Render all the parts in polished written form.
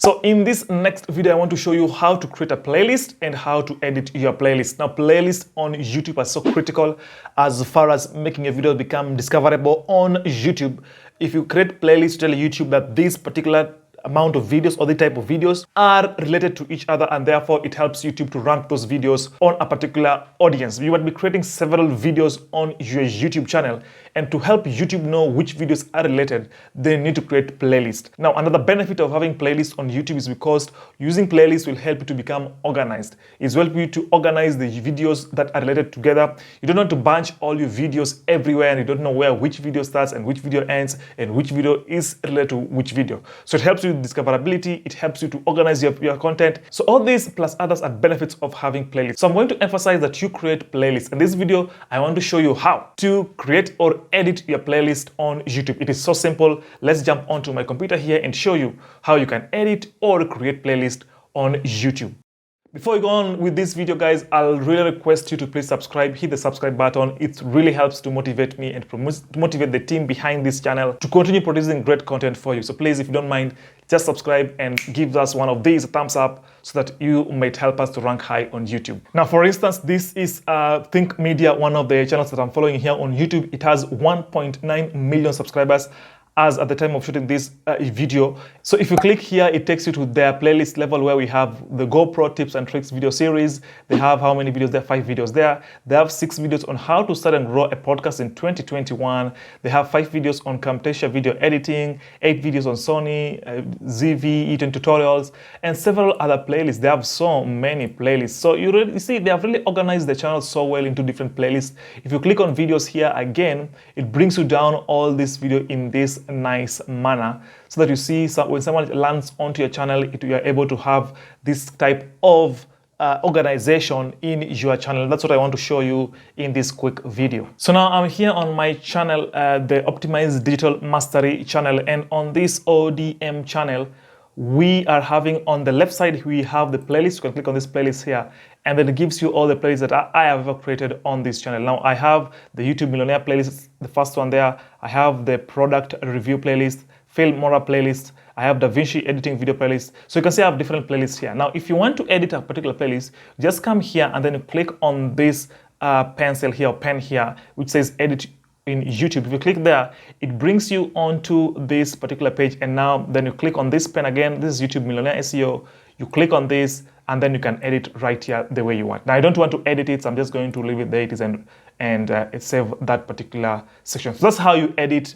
So in this next video, I want to show you how to create a playlist and how to edit your playlist. Now, playlists on YouTube are so critical as far as making a video become discoverable on YouTube. If you create playlists, tell YouTube that this particular amount of videos or the type of videos are related to each other, and therefore it helps YouTube to rank those videos on a particular audience. You might be creating several videos on your YouTube channel, and to help YouTube know which videos are related, they need to create playlists. Now, another benefit of having playlists on YouTube is because using playlists will help you to become organized. It's help you to organize the videos that are related together. You don't want to bunch all your videos everywhere, and you don't know where which video starts and which video ends and which video is related to which video. So it helps you with discoverability, it helps you to organize your content. So all these plus others are benefits of having playlists. So I'm going to emphasize that you create playlists. In this video, I want to show you how to create or edit your playlist on YouTube. It is so simple. Let's jump onto my computer here and show you how you can edit or create playlist on YouTube. Before we go on with this video, guys, I'll really request you to please subscribe, hit the subscribe button. It really helps to motivate me and to motivate the team behind this channel to continue producing great content for you. So please, if you don't mind, just subscribe and give us one of these, a thumbs up, so that you might help us to rank high on YouTube. Now, for instance, this is Think Media, one of the channels that I'm following here on YouTube. It has 1.9 million subscribers as at the time of shooting this video. So if you click here, it takes you to their playlist level where we have the GoPro tips and tricks video series. They have how many videos there? 5 videos there. They have 6 videos on how to start and grow a podcast in 2021. They have 5 videos on Camtasia video editing, 8 videos on Sony, ZV, E10 tutorials, and several other playlists. They have so many playlists. So you see, they have really organized the channel so well into different playlists. If you click on videos here again, it brings you down all this video in this nice manner, so that you see when someone lands onto your channel, you are able to have this type of organization in your channel. That's what I want to show you in this quick video. So now I'm here on my channel, the Optimized Digital Mastery channel, and on this ODM channel, we are having on the left side, we have the playlist. You can click on this playlist here, and then it gives you all the playlists that I have ever created on this channel. Now, I have the YouTube Millionaire playlist, the first one there. I have the product review playlist, Filmora playlist. I have DaVinci editing video playlist. So you can see I have different playlists here. Now, if you want to edit a particular playlist, just come here and then you click on this pencil here, or pen here, which says edit in YouTube. If you click there, it brings you onto this particular page, and now then you click on this pen again. This is YouTube Millionaire SEO. You click on this, and then you can edit right here the way you want. Now, I don't want to edit it, so I'm just going to leave it there it is and save that particular section. So that's how you edit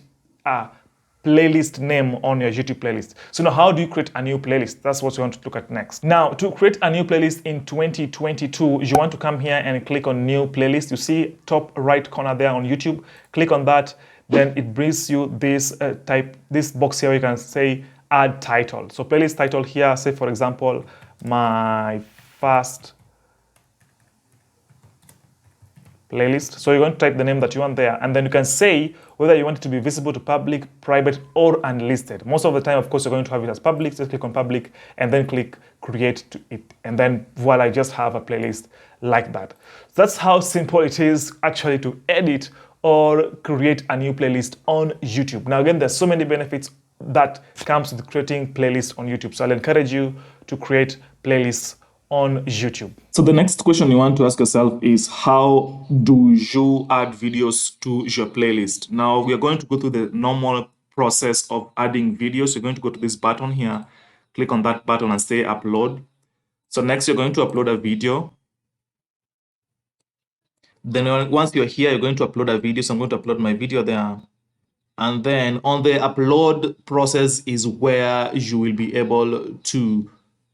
playlist name on your YouTube playlist. So now, how do you create a new playlist? That's what you want to look at next. Now, to create a new playlist in 2022, you want to come here and click on new playlist. You see top right corner there on YouTube. Click on that. Then it brings you this this box here where you can say add title. So playlist title here, say for example, my first playlist. So you're going to type the name that you want there, and then you can say whether you want it to be visible to public, private, or unlisted. Most of the time, of course, you're going to have it as public. Just click on public and then click create to it, and then voila, I just have a playlist like that. So that's how simple it is actually to edit or create a new playlist on YouTube. Now, again, there's so many benefits that comes with creating playlists on YouTube. So I'll encourage you to create playlists on YouTube. So the next question you want to ask yourself is, how do you add videos to your playlist? Now, we are going to go through the normal process of adding videos. You're going to go to this button here, click on that button and say upload. So next, you're going to upload a video. Then once you're here, you're going to upload a video. So I'm going to upload my video there. And then on the upload process is where you will be able to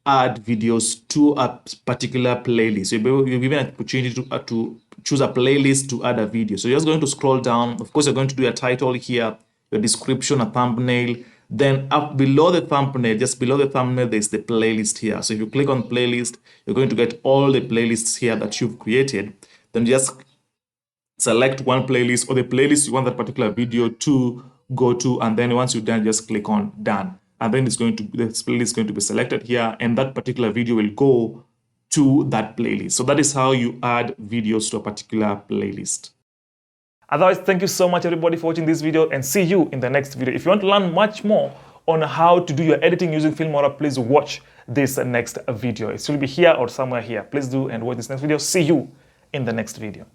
add videos to a particular playlist. So you're given an opportunity to choose a playlist to add a video. So you're just going to scroll down. Of course, you're going to do a title here, your description, a thumbnail. Then up below the thumbnail, just below the thumbnail, there's the playlist here. So if you click on playlist, you're going to get all the playlists here that you've created. Then just select one playlist or the playlist you want that particular video to go to, and then once you're done, just click on done, and then this playlist is going to be selected here, and that particular video will go to that playlist. So that is how you add videos to a particular playlist. Otherwise, thank you so much everybody for watching this video, and see you in the next video. If you want to learn much more on how to do your editing using Filmora, please watch this next video. It will be here or somewhere here. Please do and watch this next video. See you in the next video.